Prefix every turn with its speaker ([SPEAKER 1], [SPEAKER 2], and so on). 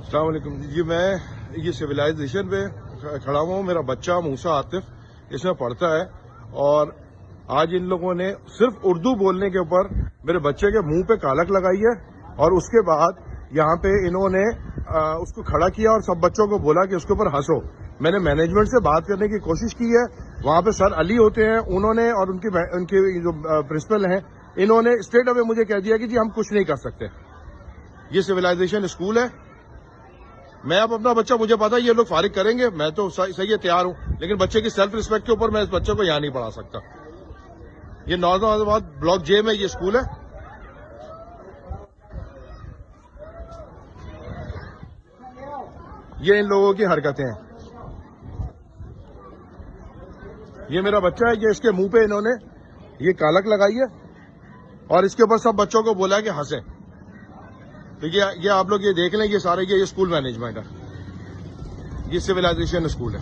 [SPEAKER 1] अस्सलाम वालेकुम जी। मैं ये सिविलाइजेशन पे खड़ा हुआ हूँ। मेरा बच्चा मूसा आतिफ इसमें पढ़ता है और आज इन लोगों ने सिर्फ उर्दू बोलने के ऊपर मेरे बच्चे के मुंह पे कालक लगाई है और उसके बाद यहाँ पे इन्होंने उसको खड़ा किया और सब बच्चों को बोला कि उसके ऊपर हंसो। मैंने मैनेजमेंट से बात करने की कोशिश की है, वहां पे सर अली होते हैं, उन्होंने और उनके जो प्रिंसिपल हैं इन्होंने स्ट्रेट अवे मुझे कह दिया कि जी हम कुछ नहीं कर सकते। ये सिविलाइजेशन स्कूल है। मैं अब अपना बच्चा, मुझे पता है ये लोग फारिग करेंगे, मैं तो सही है, तैयार हूं, लेकिन बच्चे की सेल्फ रिस्पेक्ट के ऊपर मैं इस बच्चे को यहां नहीं पढ़ा सकता। ये नौजवान ब्लॉक जे में ये स्कूल है। ये इन लोगों की हरकतें हैं। ये मेरा बच्चा है, ये इसके मुंह पे इन्होंने ये कालक लगाई है और इसके ऊपर सब बच्चों को बोला कि हंसे। तो ये आप लोग ये देख लें, ये सारे ये स्कूल मैनेजमेंट है, ये सिविलाइजेशन स्कूल है।